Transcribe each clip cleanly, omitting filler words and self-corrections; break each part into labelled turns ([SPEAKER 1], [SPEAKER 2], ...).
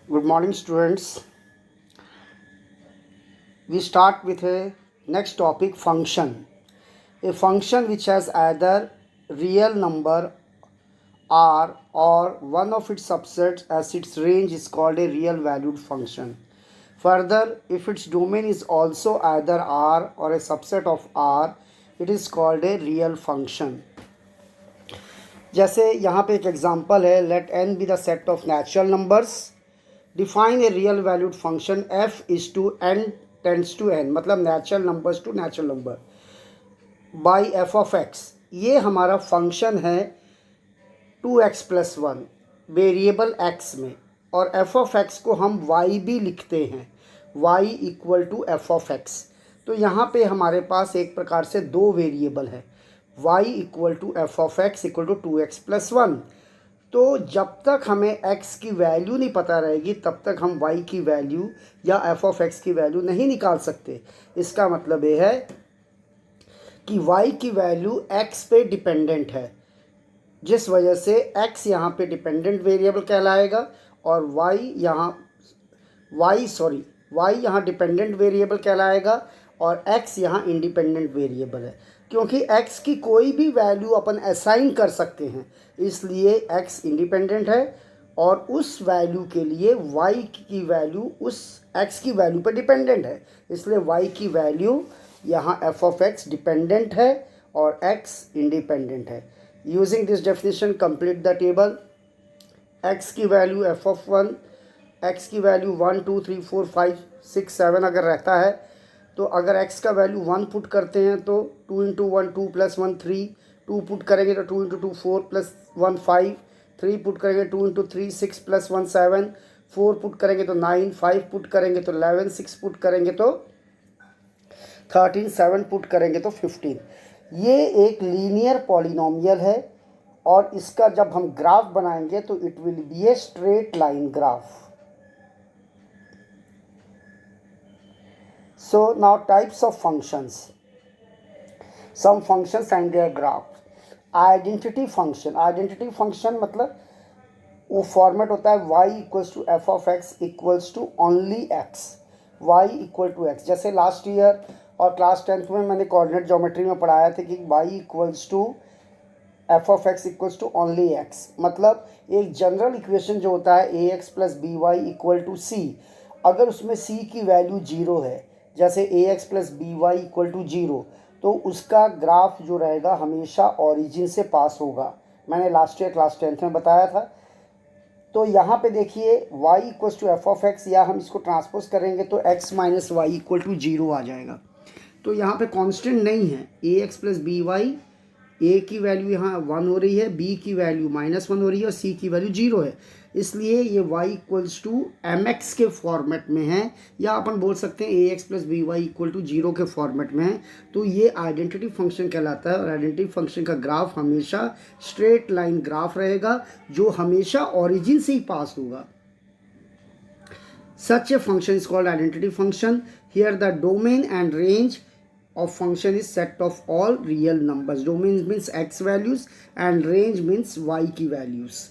[SPEAKER 1] Good morning, students. We start with a next topic, function. A function which has either real number r or one of its subsets as its range is called a real valued function. Further, if its domain is also either r or a subset of r, it is called a real function. जैसे यहाँ पे एक example है, let n be the set of natural numbers. Define a real valued function f is to n tends to n, मतलब natural numbers to natural number by f of x. ये हमारा function है 2x plus 1 variable x में, और f of x को हम y भी लिखते हैं, y equal to f of x. तो यहाँ पे हमारे पास एक प्रकार से दो वेरिएबल है, y equal to f of x equal to 2x plus 1. तो जब तक हमें x की वैल्यू नहीं पता रहेगी तब तक हम y की वैल्यू या f ऑफ x की वैल्यू नहीं निकाल सकते. इसका मतलब ये है कि y की वैल्यू x पे डिपेंडेंट है, जिस वजह से x यहाँ पे डिपेंडेंट वेरिएबल कहलाएगा और y यहाँ डिपेंडेंट वेरिएबल कहलाएगा और x यहाँ इंडिपेंडेंट वेरिएबल है. क्योंकि x की कोई भी वैल्यू अपन असाइन कर सकते हैं, इसलिए x इंडिपेंडेंट है और उस वैल्यू के लिए y की वैल्यू उस x की वैल्यू पर डिपेंडेंट है, इसलिए y की वैल्यू यहाँ f ऑफ x डिपेंडेंट है और x इंडिपेंडेंट है. Using this definition complete the table. x की वैल्यू f ऑफ 1, x की वैल्यू 1 2 3 4 5 6 7 अगर रहता है तो अगर x का वैल्यू 1 पुट करते हैं तो 2 इंटू 1 2 प्लस 1 3, 2 पुट करेंगे तो 2 इंटू 2 4 प्लस 1 5, 3 पुट करेंगे 2 इंटू 3 6 प्लस 1 7, 4 पुट करेंगे तो 9, 5 पुट करेंगे तो 11, 6 पुट करेंगे तो 13, 7 पुट करेंगे तो 15. ये एक लीनियर पॉलिनोमियल है और इसका जब हम ग्राफ बनाएंगे तो it will be a straight line graph. So now types of functions. Some functions and their graph. Identity function मतलब वो फॉर्मेट होता है y equals to f of x equals to only x, y equal to x. जैसे last year और class 10th में मैंने coordinate geometry में पढ़ाया था कि y equals to f of x equals to only x. मतलब एक जनरल इक्वेशन जो होता है ax plus b y equal to c, अगर उसमें c की वैल्यू 0 है, जैसे ax plus b y equal to 0, तो उसका ग्राफ जो रहेगा हमेशा ऑरिजिन से पास होगा. मैंने लास्ट ईयर क्लास 10th में बताया था. तो यहाँ पे देखिए y equals to f of x, या हम इसको ट्रांसपोज करेंगे तो x minus y equal to 0 आ जाएगा. तो यहाँ पे कांस्टेंट नहीं है, ax plus b y, a की वैल्यू यहाँ 1 हो रही है, b की वैल्यू -1 हो रही है और c की वैल्यू 0 है. इसलिए ये y equals to m x के फॉर्मेट में है, या अपन बोल सकते हैं ax plus b y equal to 0 के फॉर्मेट में है. तो ये आइडेंटिटी फंक्शन कहलाता है और आइडेंटिटी फंक्शन का ग्राफ हमेशा स्ट्रेट लाइन ग्राफ रहेगा जो हमेशा ऑरिजिन से ही पास होगा. Such a function is called identity function. Here the domain and range of function is set of all real numbers. Domain means x values and range means y की values.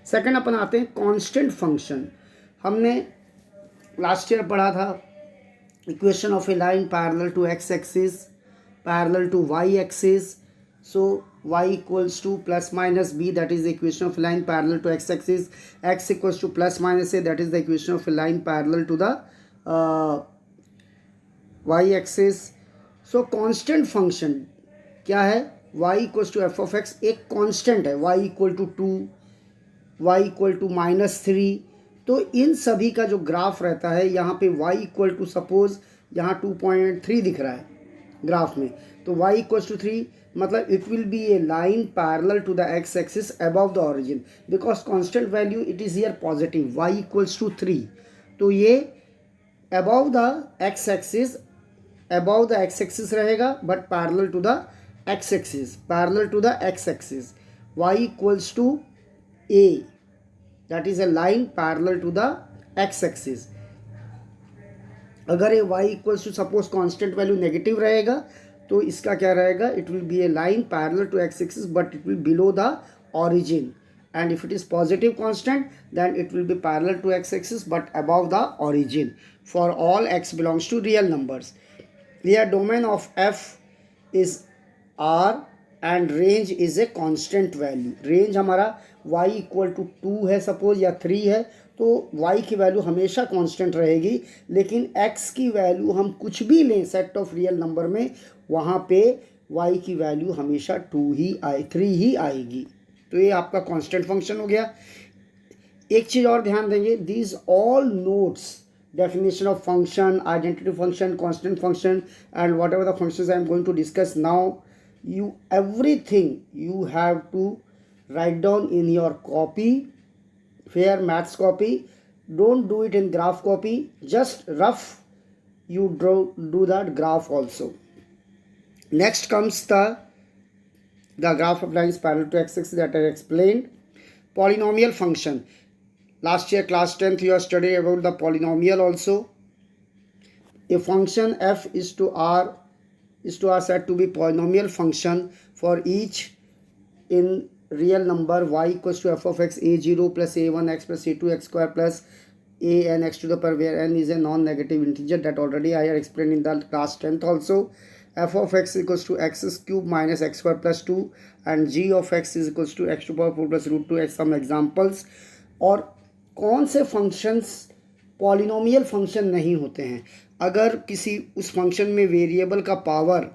[SPEAKER 1] Second अपन आते हैं constant function. हमने last year पढ़ा था equation of a line parallel to x axis parallel to y axis. So y equals to plus minus b, that is the equation of line parallel to x axis. x equals to plus minus a, that is the equation of line parallel to the y axis. So constant function क्या है? y equals to f of x एक constant है, y equal to 2, y equal to -3. तो इन सभी का जो graph रहता है, यहाँ पे y इक्वल टू सपोज यहाँ 2.3 दिख रहा है ग्राफ में, तो y इक्वल टू 3 मतलब it will be a line parallel to the x axis above the origin, because constant value it is here positive, y equals to 3. तो ये above the x axis रहेगा but parallel to the x axis, y equals to a, that is a line parallel to the x axis. अगर ये y equals to suppose constant value negative रहेगा तो इसका क्या रहेगा? It will be a line parallel to x axis but it will below the origin. and if it is positive constant then it will be parallel to x-axis but above the origin for all x belongs to real numbers. Here domain of f is r and range is a constant value. Range हमारा y equal to 2 है suppose या 3 है, तो y की value हमेशा constant रहेगी, लेकिन x की वैल्यू हम कुछ भी लें सेट ऑफ रियल नंबर में, वहाँ पे y की वैल्यू हमेशा 3 ही आएगी. तो ये आपका कांस्टेंट फंक्शन हो गया. एक चीज़ और ध्यान देंगे, these all notes definition of function, identity function, constant function and whatever the functions I am going to discuss now, everything you have to write down in your copy, fair maths copy. Don't do it in graph copy, just rough you do that graph also. Next comes the graph of lines parallel to x-axis that I explained. Polynomial function. Last year class 10th you have studied about the polynomial also. A function f is to r said to be polynomial function for each in real number y equals to f of x a0 plus a1x plus a2x square plus a n x to the power where n is a non-negative integer. That already I have explained in the class 10th also. F of x equals to x cube minus x square plus 2 and g of x is equals to x to the power 4 plus root 2x. Some examples. और कौन से functions polynomial function नहीं होते हैं? अगर किसी उस function में वेरिएबल का पावर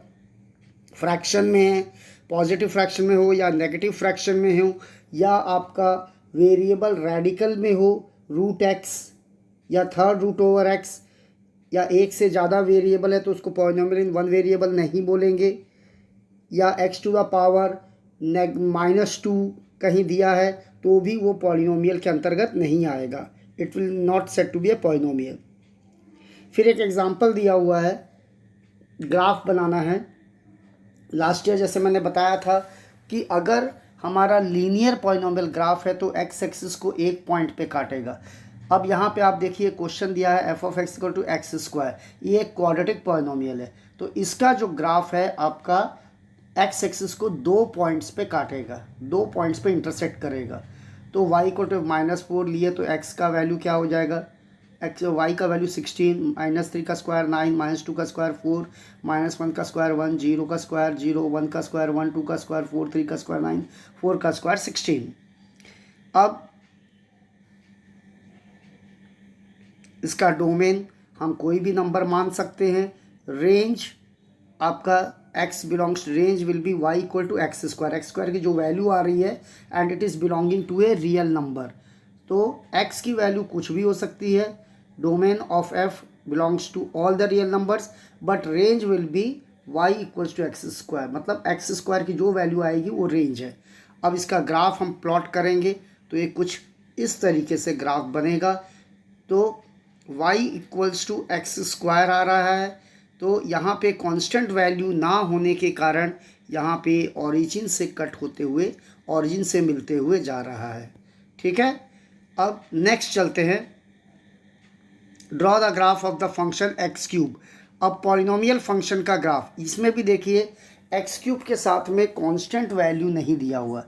[SPEAKER 1] फ्रैक्शन में है, पॉजिटिव फ्रैक्शन में हो या नेगेटिव फ्रैक्शन में हो, या आपका वेरिएबल रेडिकल में हो रूट एक्स या थर्ड रूट ओवर एक्स, या एक से ज़्यादा वेरिएबल है तो उसको पॉलिनोमियल इन वन वेरिएबल नहीं बोलेंगे, या एक्स टू द पावर -2 कहीं दिया है तो भी वो पॉलिनोमियल के अंतर्गत नहीं आएगा. It will not set to be a polynomial. फिर एक एग्जांपल दिया हुआ है, ग्राफ बनाना है. लास्ट ईयर जैसे मैंने बताया था कि अगर हमारा लीनियर पॉलिनोमियल ग्राफ है तो एक्स एक्सिस को एक पॉइंट पे काटेगा. अब यहाँ पे आप देखिए क्वेश्चन दिया है f of x equal to x square. ये एक क्वाड्रेटिक पॉलिनोमियल है, तो इसका जो ग्राफ है आपका एक्स एक्सिस को 2 पॉइंट्स पे काटेगा, 2 पॉइंट्स पे इंटरसेक्ट करेगा. तो y इक्वल टू -4 लिए तो x का वैल्यू क्या हो जाएगा, y का वैल्यू 16, -3 का स्क्वायर 9, -2 का स्क्वायर 4, -1 का स्क्वायर 1, 0 का स्क्वायर 0, 1 का स्क्वायर 1, 2 का स्क्वायर 4, 3 का स्क्वायर 9, 4 का स्क्वायर 16. अब इसका डोमेन हम कोई भी नंबर मान सकते हैं. रेंज आपका x belongs, range will be y equal to x square. X square की जो वैल्यू आ रही है and it is belonging to a real number, तो x की वैल्यू कुछ भी हो सकती है. Domain of f belongs to all the real numbers but range will be y equals to x square, मतलब एक्स स्क्वायर की जो वैल्यू आएगी वो रेंज है. अब इसका ग्राफ हम प्लॉट करेंगे तो ये कुछ इस तरीके से ग्राफ बनेगा. तो y equals to x square आ रहा है, तो यहाँ पे कांस्टेंट वैल्यू ना होने के कारण यहाँ पे ओरिजिन से कट होते हुए, ओरिजिन से मिलते हुए जा रहा है. ठीक है. अब नेक्स्ट चलते हैं, draw the graph of the function x cube. अब पॉलिनोमियल फंक्शन का ग्राफ, इसमें भी देखिए एक्स क्यूब के साथ में कांस्टेंट वैल्यू नहीं दिया हुआ,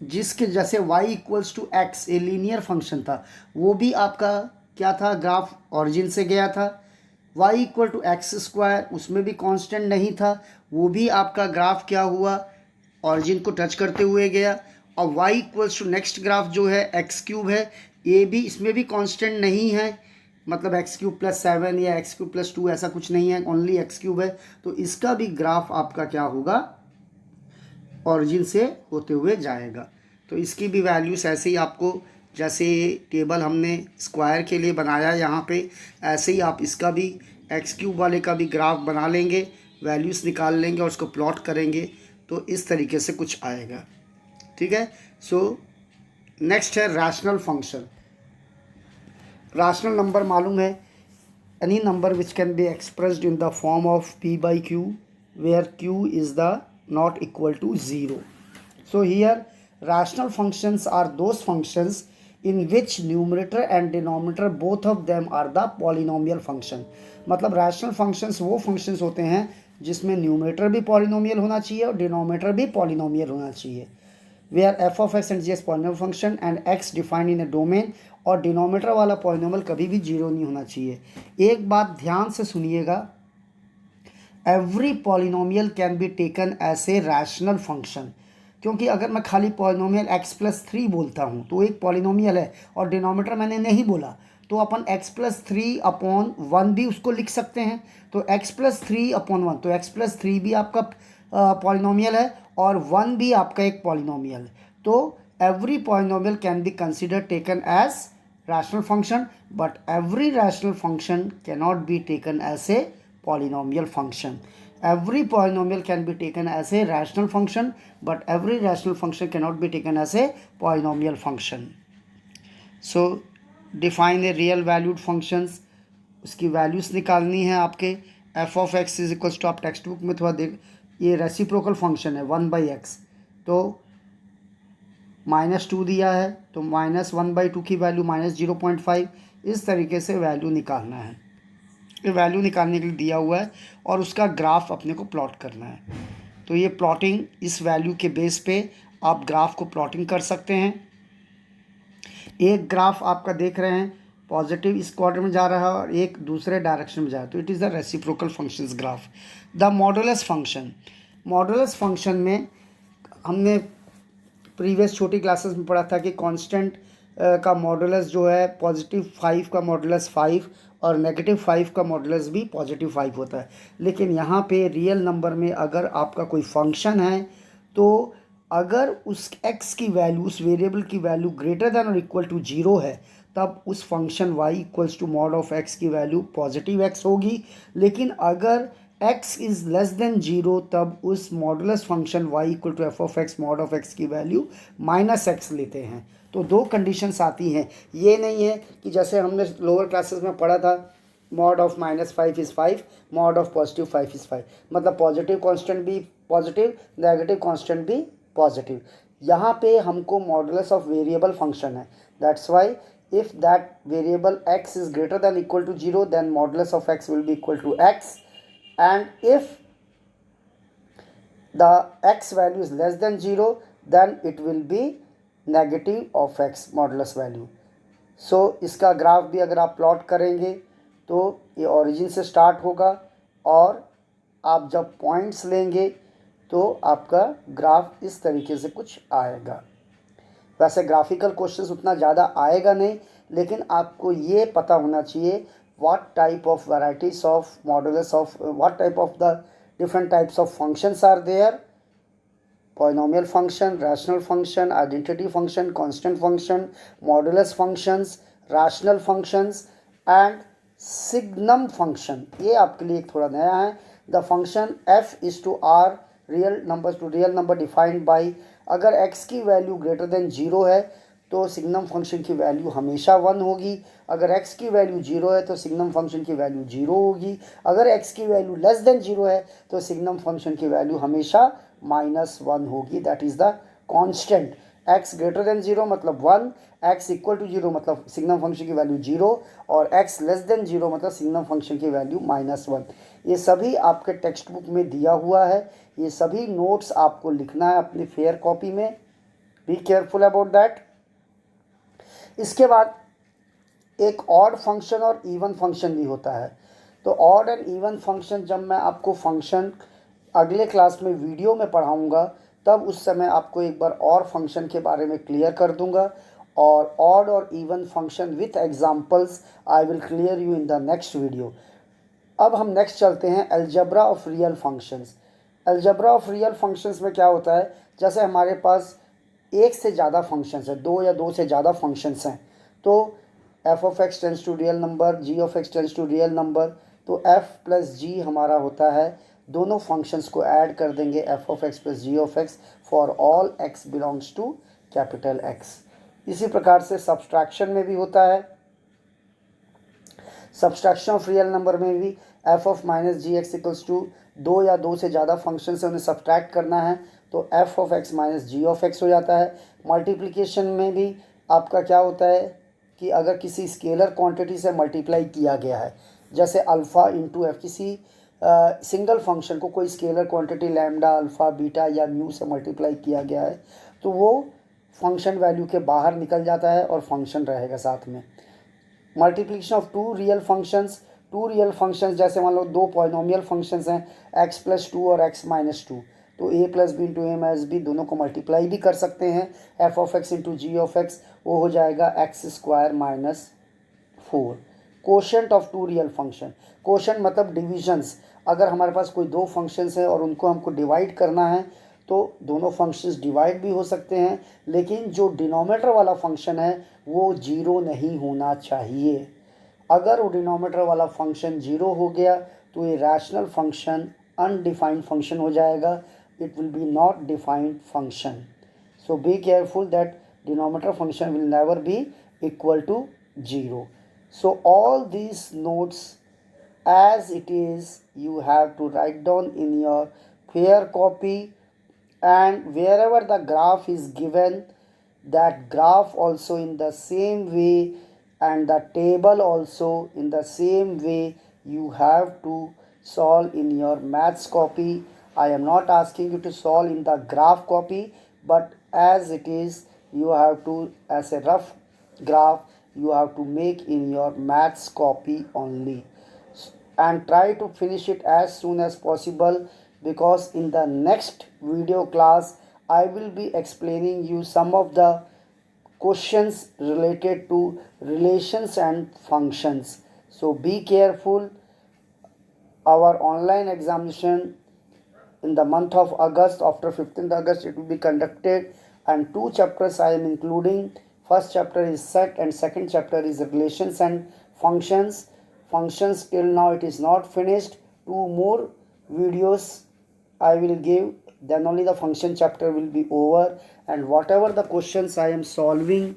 [SPEAKER 1] जिसके जैसे y equals to x a linear function था, वो भी आपका क्या था, ग्राफ ओरिजिन से गया था. y equal to x square, उसमें भी कांस्टेंट नहीं था, वो भी आपका ग्राफ क्या हुआ, ओरिजिन को टच करते हुए गया. और y equals to next graph जो है एक्स क्यूब है, ये भी, इसमें भी कांस्टेंट नहीं है, मतलब एक्स क्यूब प्लस 7 या एक्स क्यूब प्लस 2 ऐसा कुछ नहीं है, ओनली एक्स क्यूब है. तो इसका भी ग्राफ आपका क्या होगा, ओरिजिन से होते हुए जाएगा. तो इसकी भी वैल्यूज़ ऐसे ही आपको, जैसे टेबल हमने स्क्वायर के लिए बनाया यहाँ पे, ऐसे ही आप इसका भी एक्स क्यूब वाले का भी ग्राफ बना लेंगे, वैल्यूज़ निकाल लेंगे और उसको प्लॉट करेंगे तो इस तरीके से कुछ आएगा. ठीक है. सो नेक्स्ट है रैशनल फंक्शन. रैशनल नंबर मालूम है, any number which can be expressed in the form of p by q where q is the not equal to 0. So here rational functions are those functions in which numerator and denominator both of them are the polynomial function. मतलब rational functions वो functions होते हैं जिसमें numerator भी polynomial होना चाहिए और denominator भी पॉलिनोमियल होना चाहिए. Where f of x and g x polynomial function and x defined in a domain, और डिनोमिनेटर वाला पॉलिनोमियल कभी भी जीरो नहीं होना चाहिए। एक बात ध्यान से सुनिएगा, every polynomial can be taken as a rational function, क्योंकि अगर मैं खाली पॉलिनोमियल x+3 बोलता हूँ तो एक पॉलिनोमियल है और डिनोमिनेटर मैंने नहीं बोला, तो अपन x+3/1 भी उसको लिख सकते हैं। तो x+3/1, तो x+3 भी आपका पॉलिनोमियल है और 1 भी आपका एक पॉलिनोमियल। तो every polynomial can be consider taken as rational function, but every rational function can not be taken as a polynomial function. Every polynomial can be taken as a rational function, but every rational function cannot be taken as a polynomial function. So define a real valued functions, उसकी values निकालनी है आपके। F of x is equals to, आप textbook में थोड़ा देख, ये reciprocal function है 1/x, तो -2 दिया है तो -1/2 की वैल्यू -0.5, इस तरीके से वैल्यू निकालना है। ये वैल्यू निकालने के लिए दिया हुआ है और उसका ग्राफ अपने को प्लॉट करना है। तो ये प्लॉटिंग, इस वैल्यू के बेस पे आप ग्राफ को प्लॉटिंग कर सकते हैं। एक ग्राफ आपका देख रहे हैं पॉजिटिव इस क्वाड्रेंट में जा रहा है और एक दूसरे डायरेक्शन में जा रहा है, तो it is the reciprocal functions graph. The modulus function, modulus function में हमने प्रीवियस छोटी क्लासेस में पढ़ा था कि कांस्टेंट का मॉडुलस जो है +5 का मॉडुलस 5 और -5 का मॉडुलस भी +5 होता है। लेकिन यहाँ पे रियल नंबर में अगर आपका कोई फंक्शन है, तो अगर उस x की वैल्यू, उस वेरिएबल की वैल्यू ग्रेटर देन और इक्वल टू 0 है, तब उस function y equals to mod of x की वैल्यू +x होगी। लेकिन अगर x इज़ लेस देन 0, तब उस modulus function y equal to f of x mod of x की वैल्यू -x लेते हैं। तो दो कंडीशंस आती हैं, ये नहीं है कि जैसे हमने लोअर क्लासेस में पढ़ा था mod of -5 is 5, mod of +5 is 5, मतलब पॉजिटिव कांस्टेंट भी पॉजिटिव, नेगेटिव कांस्टेंट भी पॉजिटिव। यहाँ पे हमको मॉडुलस ऑफ वेरिएबल फंक्शन है, that's why if that variable x is greater than equal to 0, then modulus of x will be equal to x, and if the x value is less than 0, then it will be negative of x modulus value. So इसका graph भी अगर आप plot करेंगे तो ये origin से start होगा और आप जब पॉइंट्स लेंगे तो आपका ग्राफ इस तरीके से कुछ आएगा। वैसे ग्राफिकल क्वेश्चंस उतना ज़्यादा आएगा नहीं, लेकिन आपको ये पता होना चाहिए what type of varieties of modulus of what type of the different types of functions are there, polynomial function, rational function, identity function, constant function, modulus functions, rational functions and signum function। ये आपके लिए एक थोड़ा नया है। The function f is to r real numbers to real number defined by, अगर x की value greater then 0 है तो सिग्नम फंक्शन की वैल्यू हमेशा 1 होगी। अगर x की वैल्यू 0 है तो सिग्नम फंक्शन की वैल्यू 0 होगी। अगर x की वैल्यू लेस देन 0 है तो सिग्नम फंक्शन की वैल्यू हमेशा -1 होगी। That is the constant. x greater than 0 मतलब 1, x इक्वल टू 0 मतलब सिग्नम फंक्शन की वैल्यू 0, और x लेस देन 0 मतलब सिग्नम फंक्शन की वैल्यू -1। ये सभी आपके टेक्स्ट बुक में दिया हुआ है, ये सभी नोट्स आपको लिखना है अपनी फेयर कॉपी में। Be careful about that. इसके बाद एक ऑड फंक्शन और इवन फंक्शन भी होता है। तो ऑड एंड इवन फंक्शन जब मैं आपको फंक्शन अगले क्लास में वीडियो में पढ़ाऊंगा, तब उस समय आपको एक बार और फंक्शन के बारे में क्लियर कर दूंगा, और ऑड और even function with examples I will clear you in the next video. अब हम नेक्स्ट चलते हैं algebra of real functions. Algebra of real functions में क्या होता है, जैसे हमारे पास एक से ज़्यादा फंक्शंस है, दो या दो से ज़्यादा फंक्शंस हैं, तो f of x tends to real number, g of x tends to real number, तो एफ प्लस जी हमारा होता है, दोनों फंक्शंस को ऐड कर देंगे f of x plus g of x for all x belongs to capital x. इसी प्रकार से सब्सट्रैक्शन में भी होता है। सब्सट्रैक्शन ऑफ रियल नंबर में भी f of minus g x equals to, दो या दो से ज़्यादा फंक्शन से उन्हें सब्ट्रैक्ट करना है तो f of x minus g of x हो जाता है। मल्टीप्लिकेशन में भी आपका क्या होता है कि अगर किसी स्केलर क्वांटिटी से मल्टीप्लाई किया गया है, जैसे अल्फ़ा इंटू एफ, किसी सिंगल फंक्शन को कोई scalar quantity lambda, alpha, beta या म्यू से मल्टीप्लाई किया गया है, तो वो फंक्शन वैल्यू के बाहर निकल जाता है और फंक्शन रहेगा साथ में। Multiplication of two real functions, two real functions जैसे मान लो दो पॉलिनोमियल फंक्शंस हैं x+2 और x-2, तो a+b इंटू a-b दोनों को मल्टीप्लाई भी कर सकते हैं। f(x) इंटू g(x) वो हो जाएगा x² - 4। Quotient of two real function, quotient मतलब डिविजन्स। अगर हमारे पास कोई दो फंक्शंस हैं और उनको हमको डिवाइड करना है तो दोनों फंक्शंस डिवाइड भी हो सकते हैं, लेकिन जो डिनोमिनेटर वाला फंक्शन है वो जीरो नहीं होना चाहिए। अगर वो डिनोमिनेटर वाला फंक्शन जीरो हो गया तो ये रैशनल फंक्शन अनडिफाइंड फंक्शन हो जाएगा, it will be not defined function. So be careful that denominator function will never be equal to 0. So all these notes as it is you have to write down in your fair copy, and wherever the graph is given, that graph also in the same way and the table also in the same way you have to solve in your maths copy. I am not asking you to solve in the graph copy, but as it is you have to, as a rough graph you have to make in your maths copy only, and try to finish it as soon as possible, because in the next video class I will be explaining you some of the questions related to relations and functions. So be careful. Our online examination in the month of August, after 15th August it will be conducted, and two chapters I am including. First chapter is set and second chapter is relations and functions. Functions till now it is not finished. Two more videos I will give, then only the function chapter will be over, and whatever the questions I am solving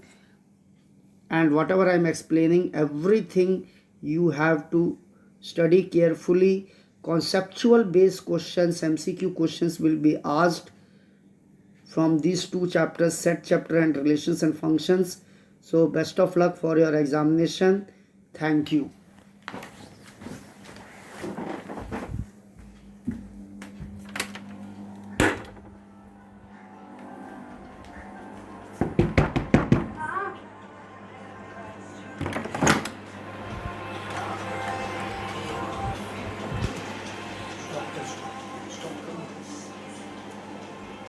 [SPEAKER 1] and whatever I am explaining, everything you have to study carefully. Conceptual based questions, MCQ questions will be asked from these two chapters, set chapter and relations and functions. So best of luck for your examination. Thank you.